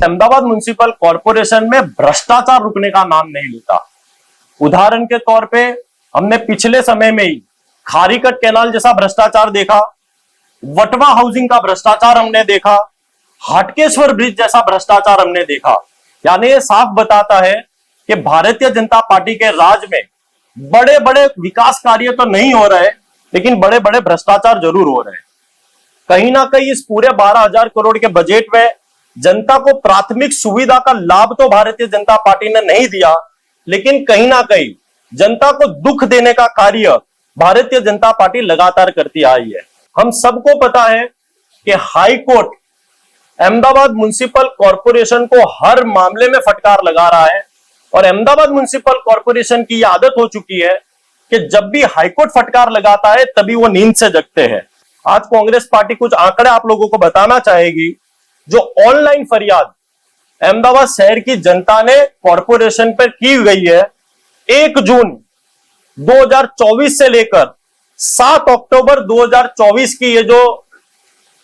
Ahmedabad municipal corporation में भ्रष्टाचार रुकने का नाम नहीं लेता। उदाहरण के तौर पे हमने पिछले समय में ही खारीकट कैनाल जैसा भ्रष्टाचार देखा, वटवा हाउसिंग का भ्रष्टाचार हमने देखा, हाटकेश्वर ब्रिज जैसा भ्रष्टाचार हमने देखा। यानी ये साफ बताता है कि भारतीय जनता पार्टी के राज में बड़े बड़े विकास कार्य तो नहीं हो रहे, लेकिन बड़े बड़े भ्रष्टाचार जरूर हो रहे हैं। कहीं ना कहीं इस पूरे 12,000 करोड़ के बजट में जनता को प्राथमिक सुविधा का लाभ तो भारतीय जनता पार्टी ने नहीं दिया, लेकिन कहीं ना कहीं जनता को दुख देने का कार्य भारतीय जनता पार्टी लगातार करती आई है। हम सबको पता है कि high court Ahmedabad municipal corporation को हर मामले में फटकार लगा रहा है और अहमदाबाद म्युनिसिपल कॉरपोरेशन की यह आदत हो चुकी है कि जब भी हाईकोर्ट फटकार लगाता है तभी वो नींद से जगते हैं। आज कांग्रेस पार्टी कुछ आंकड़े आप लोगों को बताना चाहेगी। जो ऑनलाइन फरियाद अहमदाबाद शहर की जनता ने कॉरपोरेशन पर की गई है, 1 जून 2024 से लेकर 7 अक्टूबर 2024 की ये जो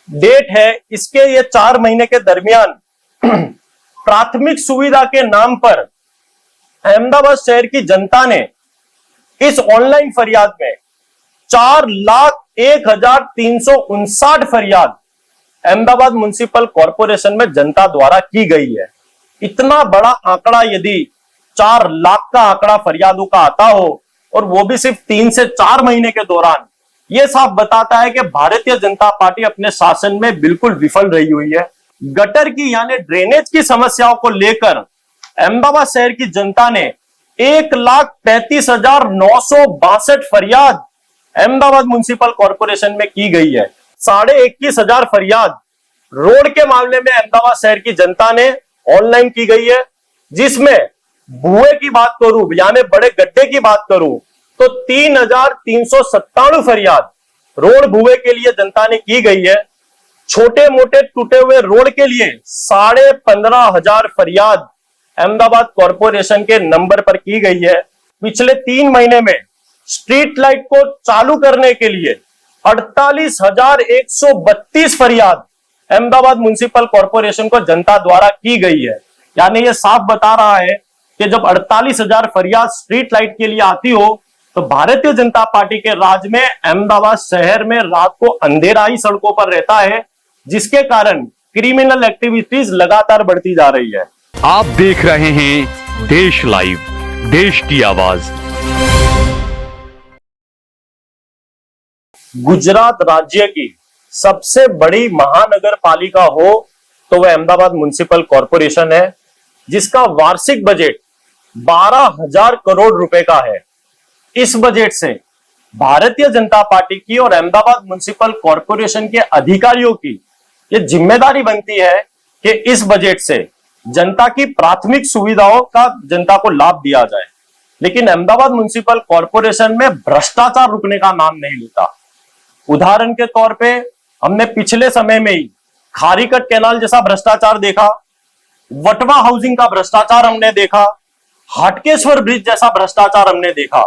डेट है, इसके ये 4 महीने के दरमियान प्राथमिक सुविधा के नाम पर अहमदाबाद शहर की जनता ने इस ऑनलाइन फरियाद में 4,01,359 फरियाद अहमदाबाद म्युनिसिपल कॉरपोरेशन में जनता द्वारा की गई है। इतना बड़ा आंकड़ा यदि 4 लाख का आंकड़ा फरियादों का आता हो और वो भी सिर्फ 3 से 4 महीने के दौरान, यह साफ बताता है कि भारतीय जनता पार्टी अपने शासन में बिल्कुल विफल रही हुई है। गटर की यानी ड्रेनेज की समस्याओं को लेकर अहमदाबाद शहर की जनता ने 1,35,962 फरियाद अहमदाबाद म्युनिसिपल कॉरपोरेशन में की गई है। 21,500 फरियाद रोड के मामले में अहमदाबाद शहर की जनता ने ऑनलाइन की गई है, जिसमें भुए की बात करूं यानी बड़े गड्ढे की बात करूं तो 3,397 फरियाद रोड भुए के लिए जनता ने की गई है। छोटे मोटे टूटे हुए रोड के लिए 15,500 फरियाद अहमदाबाद कॉरपोरेशन के नंबर पर की गई है। पिछले 3 महीने में स्ट्रीट लाइट को चालू करने के लिए 48,132 फरियाद अहमदाबाद म्युनिसिपल कॉरपोरेशन को जनता द्वारा की गई है। यानी यह साफ बता रहा है कि जब 48,000 फरियाद स्ट्रीट लाइट के लिए आती हो तो भारतीय जनता पार्टी के राज में अहमदाबाद शहर में रात को अंधेरा ही सड़कों पर रहता है, जिसके कारण क्रिमिनल एक्टिविटीज लगातार बढ़ती जा रही है। आप देख रहे हैं देश लाइव, देश की आवाज। गुजरात राज्य की सबसे बड़ी महानगर पालिका हो तो वह अहमदाबाद म्युनिसिपल कॉरपोरेशन है, जिसका वार्षिक बजट 12,000 करोड़ रुपए का है। इस बजट से भारतीय जनता पार्टी की और अहमदाबाद म्युनिसिपल कॉरपोरेशन के अधिकारियों की यह जिम्मेदारी बनती है कि इस बजट से जनता की प्राथमिक सुविधाओं का जनता को लाभ दिया जाए, लेकिन अहमदाबाद म्युनिसिपल कॉरपोरेशन में भ्रष्टाचार रुकने का नाम नहीं लेता। उदाहरण के तौर पे हमने पिछले समय में ही खारीकट कैनाल जैसा भ्रष्टाचार देखा, वटवा हाउसिंग का भ्रष्टाचार हमने देखा, हाटकेश्वर ब्रिज जैसा भ्रष्टाचार हमने देखा।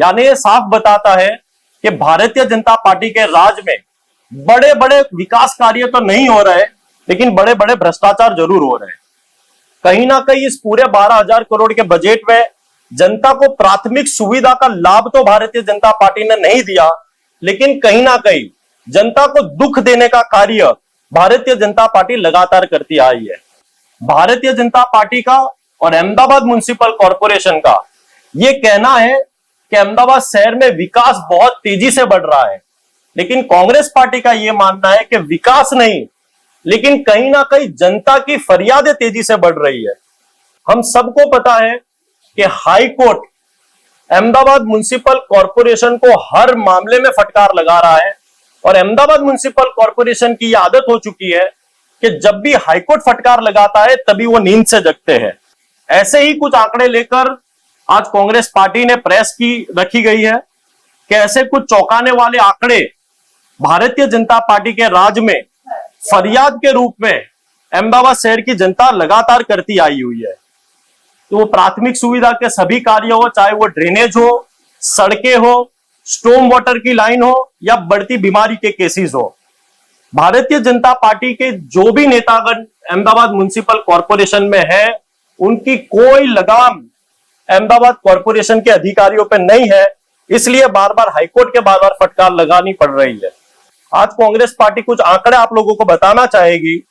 यानी ये साफ बताता है कि भारतीय जनता पार्टी के राज में बड़े बड़े विकास कार्य तो नहीं हो रहे, लेकिन बड़े बड़े भ्रष्टाचार जरूर हो रहे हैं। कहीं ना कहीं इस पूरे 12,000 करोड़ के बजट में जनता को प्राथमिक सुविधा का लाभ तो भारतीय जनता पार्टी ने नहीं दिया, लेकिन कहीं ना कहीं जनता को दुख देने का कार्य भारतीय जनता पार्टी लगातार करती आई है। भारतीय जनता पार्टी का और अहमदाबाद म्युनिसिपल कॉरपोरेशन का यह कहना है कि अहमदाबाद शहर में विकास बहुत तेजी से बढ़ रहा है, लेकिन कांग्रेस पार्टी का यह मानना है कि विकास नहीं, लेकिन कहीं ना कहीं जनता की फरियादें तेजी से बढ़ रही है। हम सबको पता है कि high court Ahmedabad municipal corporation को हर मामले में फटकार लगा रहा है और अहमदाबाद म्युनिसिपल कॉरपोरेशन की यह आदत हो चुकी है कि जब भी हाईकोर्ट फटकार लगाता है तभी वो नींद से जगते हैं। ऐसे ही कुछ आंकड़े लेकर आज कांग्रेस पार्टी ने प्रेस की रखी गई है कि ऐसे कुछ चौंकाने वाले आंकड़े भारतीय जनता पार्टी के राज में फरियाद के रूप में अहमदाबाद शहर की जनता लगातार करती आई हुई है। तो वो प्राथमिक सुविधा के सभी कार्य हो, चाहे वो ड्रेनेज हो, सड़कें हो, स्टॉर्म वाटर की लाइन हो या बढ़ती बीमारी के केसेस हो, भारतीय जनता पार्टी के जो भी नेतागण अहमदाबाद म्युनिसिपल कॉरपोरेशन में है, उनकी कोई लगाम अहमदाबाद कॉरपोरेशन के अधिकारियों पर नहीं है, इसलिए बार बार हाईकोर्ट के बार बार फटकार लगानी पड़ रही है। आज कांग्रेस पार्टी कुछ आंकड़े आप लोगों को बताना चाहेगी।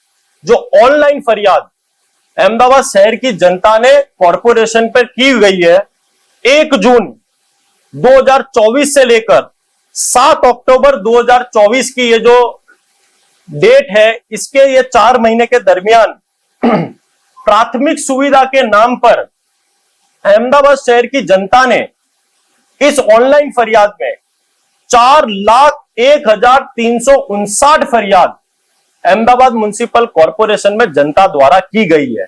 जो ऑनलाइन फरियाद अहमदाबाद शहर की जनता ने कॉरपोरेशन पर की गई है, 1 जून 2024 से लेकर 7 अक्टूबर 2024 की ये जो डेट है, इसके ये 4 महीने के दरमियान प्राथमिक सुविधा के नाम पर अहमदाबाद शहर की जनता ने इस ऑनलाइन फरियाद में 4,01,359 फरियाद अहमदाबाद म्युनिसिपल कॉरपोरेशन में जनता द्वारा की गई है।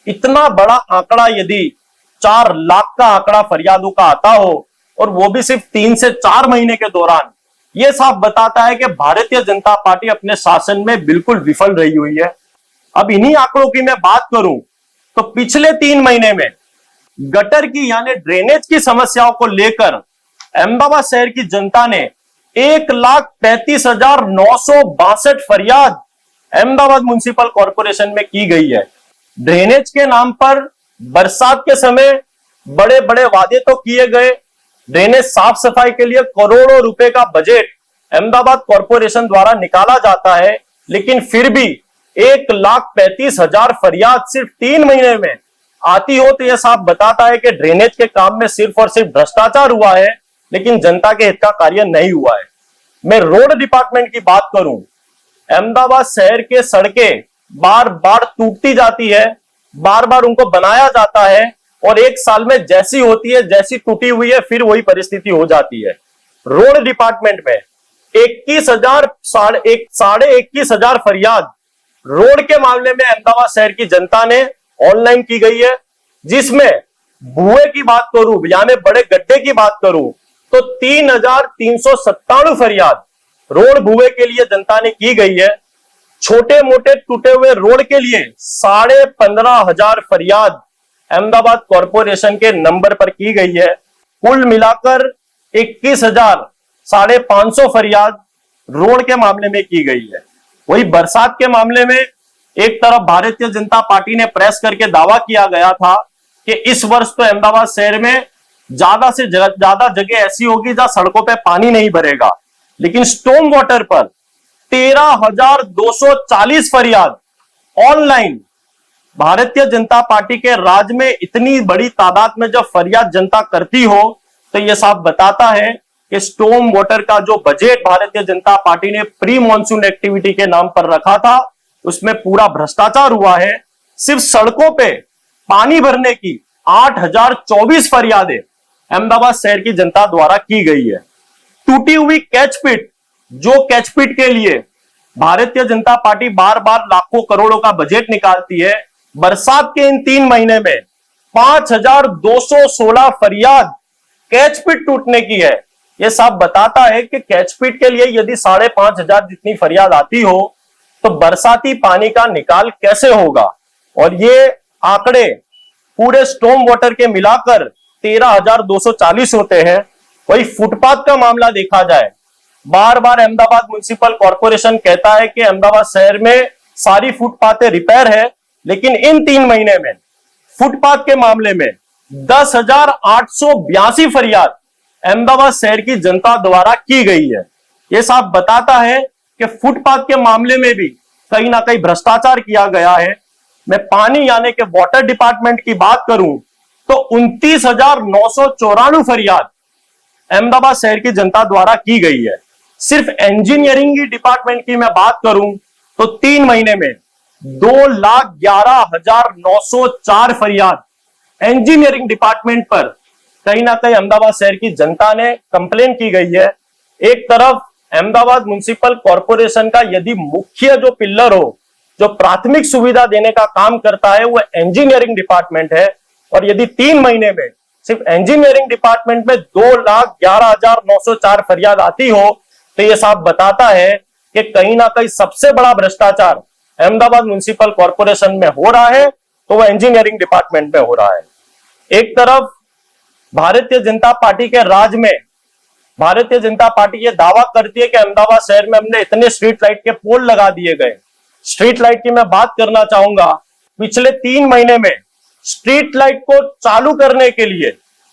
इतना बड़ा आंकड़ा यदि 4 लाख का आंकड़ा फरियादों का आता हो, और वो भी सिर्फ 3 से 4 महीने के दौरान, यह साफ बताता है कि भारतीय जनता पार्टी अपने शासन में बिल्कुल विफल रही हुई है। अब इन्हीं आंकड़ों की मैं बात करूं तो पिछले 3 महीने में गटर की यानी ड्रेनेज की समस्याओं को लेकर अहमदाबाद शहर की जनता ने 1,35,962 फरियाद अहमदाबाद म्युनिसिपल कॉरपोरेशन में की गई है। ड्रेनेज के नाम पर बरसात के समय बड़े बड़े वादे तो किए गए, ड्रेनेज साफ सफाई के लिए करोड़ों रुपए का बजट अहमदाबाद कॉरपोरेशन द्वारा निकाला जाता है, लेकिन फिर भी 1,35,000 फरियाद सिर्फ 3 महीने में आती हो, तो यह साफ बताता है कि ड्रेनेज के काम में सिर्फ और सिर्फ भ्रष्टाचार हुआ है, लेकिन जनता के हित का कार्य नहीं हुआ है। मैं रोड डिपार्टमेंट की बात करूं, अहमदाबाद शहर के सड़कें बार बार टूटती जाती है, बार बार उनको बनाया जाता है, और 1 साल में जैसी होती है, जैसी टूटी हुई है, फिर वही परिस्थिति हो जाती है। रोड डिपार्टमेंट में 21,000 फरियाद रोड के मामले में अहमदाबाद शहर की जनता ने ऑनलाइन की गई है, जिसमें भुए की बात करूं, यानी बड़े गड्ढे की बात करूं, तो 3,397 फरियाद रोड भुए के लिए जनता ने की गई है। छोटे मोटे टूटे हुए रोड के लिए 15,500 फरियाद अहमदाबाद कॉरपोरेशन के नंबर पर की गई है। कुल मिलाकर 21,550 फरियाद रोड के मामले में की गई है। वही बरसात के मामले में एक तरफ भारतीय जनता पार्टी ने प्रेस करके दावा किया गया था कि इस वर्ष तो अहमदाबाद शहर में ज्यादा से ज्यादा जगह ऐसी होगी जहां सड़कों पे पानी नहीं भरेगा, लेकिन स्टॉर्म वाटर पर 13,240 फरियाद ऑनलाइन। भारतीय जनता पार्टी के राज में इतनी बड़ी तादाद में जब फरियाद जनता करती हो, तो यह साफ बताता है कि स्टॉर्म वाटर का जो बजट भारतीय जनता पार्टी ने प्री मॉनसून एक्टिविटी के नाम पर रखा था, उसमें पूरा भ्रष्टाचार हुआ है। सिर्फ सड़कों पे पानी भरने की 8,024 फरियादें अहमदाबाद शहर की जनता द्वारा की गई है। टूटी हुई कैचपिट, जो कैचपिट के लिए भारतीय जनता पार्टी बार बार लाखों करोड़ों का बजट निकालती है, बरसात के इन 3 महीने में 5,216 फरियाद कैचपिट टूटने की है। यह साफ बताता है कि कैचपिट के लिए यदि 5,500 जितनी फरियाद आती हो, तो बरसाती पानी का निकाल कैसे होगा। और ये आंकड़े पूरे स्टॉर्म वाटर के मिलाकर 13,240 होते हैं। वही फुटपाथ का मामला देखा जाए, बार बार अहमदाबाद म्युनिसिपल कॉरपोरेशन कहता है कि अहमदाबाद शहर में सारी फुटपाथें रिपेयर है, लेकिन इन 3 महीने में फुटपाथ के मामले में 10,882 फरियाद अहमदाबाद शहर की जनता द्वारा की गई है। यह साफ बताता है कि फुटपाथ के मामले में भी कहीं ना कहीं भ्रष्टाचार किया गया है। मैं पानी यानी कि वाटर डिपार्टमेंट की बात करूं तो 29,994 फरियाद अहमदाबाद शहर की जनता द्वारा की गई है। सिर्फ इंजीनियरिंग डिपार्टमेंट की मैं बात करूं तो 3 महीने में 2,11,904 फरियाद इंजीनियरिंग डिपार्टमेंट पर कहीं ना कहीं अहमदाबाद शहर की जनता ने कंप्लेन की गई है। एक तरफ अहमदाबाद म्युनिसिपल कॉरपोरेशन का यदि मुख्य जो पिल्लर हो, जो प्राथमिक सुविधा देने का काम करता है, वो इंजीनियरिंग डिपार्टमेंट है, और यदि 3 महीने में सिर्फ इंजीनियरिंग डिपार्टमेंट में 2,11,904 फरियाद आती हो, तो यह साफ बताता है कि कहीं ना कहीं सबसे बड़ा भ्रष्टाचार अहमदाबाद म्युनिसिपल कॉरपोरेशन में हो रहा है, तो वह इंजीनियरिंग डिपार्टमेंट में हो रहा है। एक तरफ भारतीय जनता पार्टी के राज में भारतीय जनता पार्टी ये दावा करती है कि अहमदाबाद शहर में हमने इतने स्ट्रीट लाइट के पोल लगा दिए गए। स्ट्रीट लाइट की मैं बात करना चाहूंगा, पिछले 3 महीने में स्ट्रीट लाइट को चालू करने के लिए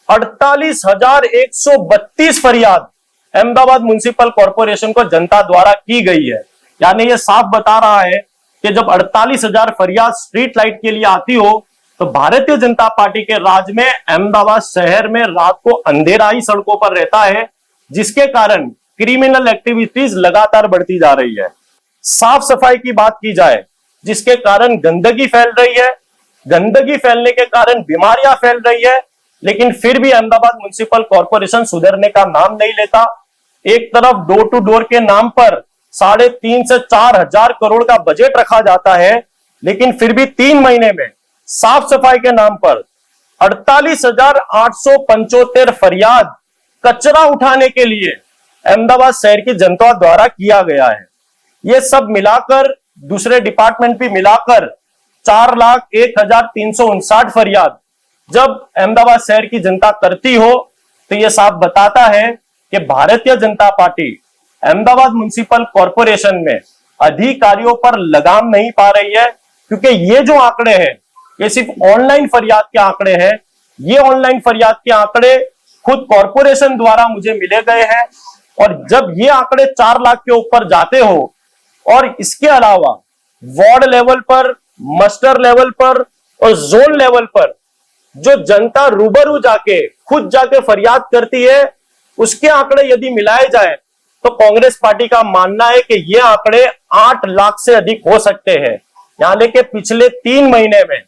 48,132 फरियाद अहमदाबाद म्युनिसिपल कॉर्पोरेशन को जनता द्वारा की गई है। यानी ये साफ बता रहा है कि जब 48,000 फरियाद स्ट्रीट लाइट के लिए आती हो तो भारतीय जनता पार्टी के राज में अहमदाबाद शहर में रात को अंधेरा ही सड़कों पर रहता है, जिसके कारण क्रिमिनल एक्टिविटीज लगातार बढ़ती जा रही है। साफ सफाई की बात की जाए, जिसके कारण गंदगी फैल रही है, गंदगी फैलने के कारण बीमारियां फैल रही है, लेकिन फिर भी अहमदाबाद म्युनिसिपल कॉर्पोरेशन सुधरने का नाम नहीं लेता। एक तरफ डोर टू डोर के नाम पर 3.5 से 4 हजार करोड़ का बजट रखा जाता है, लेकिन फिर भी 3 महीने में साफ सफाई के नाम पर 48,875 फरियाद कचरा उठाने के लिए अहमदाबाद शहर की जनता द्वारा किया गया है। ये सब मिलाकर दूसरे डिपार्टमेंट भी मिलाकर 4,01,359 फरियाद जब अहमदाबाद शहर की जनता करती हो तो यह साफ बताता है कि Bharatiya Janata party Ahmedabad municipal corporation में अधिकारियों पर लगाम नहीं पा रही है, क्योंकि ये जो आंकड़े हैं ये सिर्फ ऑनलाइन फरियाद के आंकड़े हैं। ये ऑनलाइन फरियाद के आंकड़े खुद कॉर्पोरेशन द्वारा मुझे मिले गए हैं, और जब ये आंकड़े 4 लाख के ऊपर जाते हो और इसके अलावा वार्ड लेवल पर, मस्टर लेवल पर और जोन लेवल पर जो जनता रूबरू जाके खुद जाके फरियाद करती है, उसके आंकड़े यदि मिलाए जाए तो कांग्रेस पार्टी का मानना है कि ये आंकड़े 8 लाख से अधिक हो सकते हैं। यानी कि पिछले 3 महीने में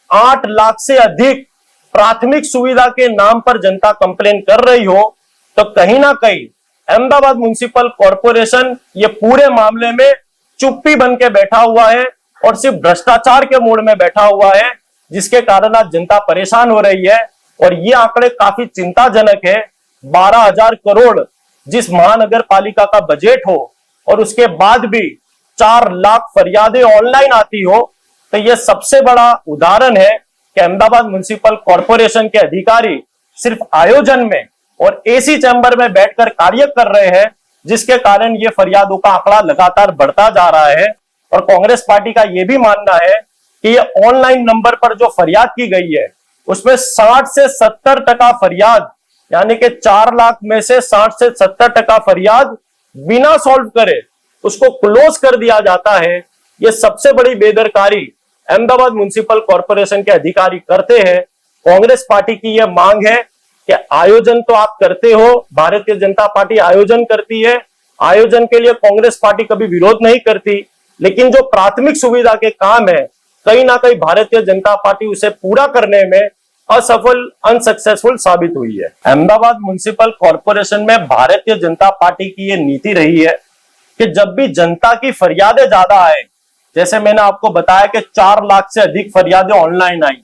8 लाख से अधिक प्राथमिक सुविधा के नाम पर जनता कंप्लेन कर रही हो, तो कहीं ना कहीं अहमदाबाद म्युनिसिपल कॉर्पोरेशन ये पूरे मामले में चुप्पी बन के बैठा हुआ है और सिर्फ भ्रष्टाचार के मोड़ में बैठा हुआ है, जिसके कारण आज जनता परेशान हो रही है। और ये आंकड़े काफी चिंताजनक है। 12,000 करोड़ जिस महानगर पालिका का बजट हो और उसके बाद भी 4 लाख फरियादें ऑनलाइन आती हो, तो यह सबसे बड़ा उदाहरण है कि अहमदाबाद म्युनिसिपल कॉर्पोरेशन के अधिकारी सिर्फ आयोजन में और एसी चैम्बर में बैठकर कार्य कर रहे हैं, जिसके कारण ये फरियादों का आंकड़ा लगातार बढ़ता जा रहा है। और कांग्रेस पार्टी का यह भी मानना है कि ये ऑनलाइन नंबर पर जो फरियाद की गई है उसमें 60 से 70% फरियाद, यानी कि 4 लाख में से 60 से 70% फरियाद बिना सॉल्व करे उसको क्लोज कर दिया जाता है। ये सबसे बड़ी बेदरकारी अहमदाबाद म्युनिसिपल कॉर्पोरेशन के अधिकारी करते हैं। कांग्रेस पार्टी की यह मांग है कि आयोजन तो आप करते हो, भारतीय जनता पार्टी आयोजन करती है, आयोजन के लिए कांग्रेस पार्टी कभी विरोध नहीं करती, लेकिन जो प्राथमिक सुविधा के काम है कहीं ना कहीं भारतीय जनता पार्टी उसे पूरा करने में असफल, अनसक्सेसफुल साबित हुई है। अहमदाबाद म्युनिसिपल कॉर्पोरेशन में भारतीय जनता पार्टी की यह नीति रही है कि जब भी जनता की फरियादें ज्यादा आए, जैसे मैंने आपको बताया कि 4 लाख से अधिक फरियादें ऑनलाइन आई,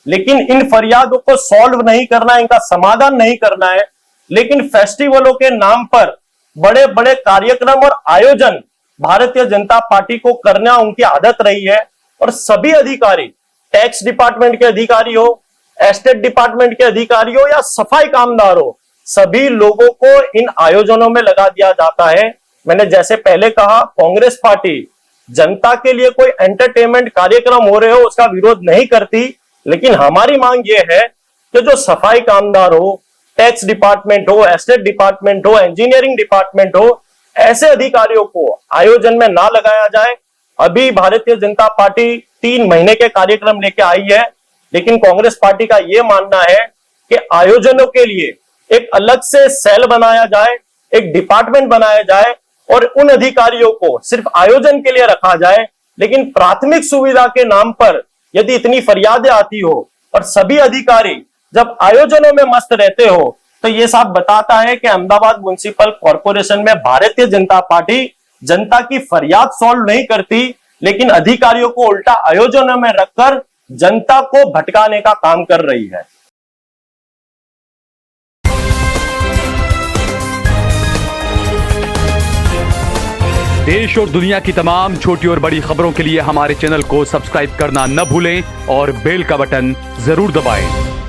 लेकिन इन फरियादों को सॉल्व नहीं करना है, इनका समाधान नहीं करना है, लेकिन फेस्टिवलों के नाम पर बड़े बड़े कार्यक्रम और आयोजन भारतीय जनता पार्टी को करना उनकी आदत रही है। और सभी अधिकारी, टैक्स डिपार्टमेंट के अधिकारी हो, एस्टेट डिपार्टमेंट के अधिकारी हो या सफाई कामदार हो, सभी लोगों को इन आयोजनों में लगा दिया जाता है। मैंने जैसे पहले कहा, कांग्रेस पार्टी जनता के लिए कोई एंटरटेनमेंट कार्यक्रम हो रहे हो उसका विरोध नहीं करती, लेकिन हमारी मांग यह है कि जो सफाई कामदार हो, टैक्स डिपार्टमेंट हो, एस्टेट डिपार्टमेंट हो, इंजीनियरिंग डिपार्टमेंट हो, ऐसे अधिकारियों को आयोजन में ना लगाया जाए। अभी भारतीय जनता पार्टी 3 महीने के कार्यक्रम लेके आई है, लेकिन कांग्रेस पार्टी का यह मानना है कि आयोजनों के लिए एक अलग से सेल बनाया जाए, एक डिपार्टमेंट बनाया जाए और उन अधिकारियों को सिर्फ आयोजन के लिए रखा जाए। लेकिन प्राथमिक सुविधा के नाम पर यदि इतनी फरियादें आती हो और सभी अधिकारी जब आयोजनों में मस्त रहते हो, तो यह साफ बताता है कि अहमदाबाद म्युनिसिपल कॉर्पोरेशन में भारतीय जनता पार्टी जनता की फरियाद सॉल्व नहीं करती, लेकिन अधिकारियों को उल्टा आयोजनों में रखकर जनता को भटकाने का काम कर रही है। देश और दुनिया की तमाम छोटी और बड़ी खबरों के लिए हमारे चैनल को सब्सक्राइब करना न भूलें और बेल का बटन जरूर दबाएं।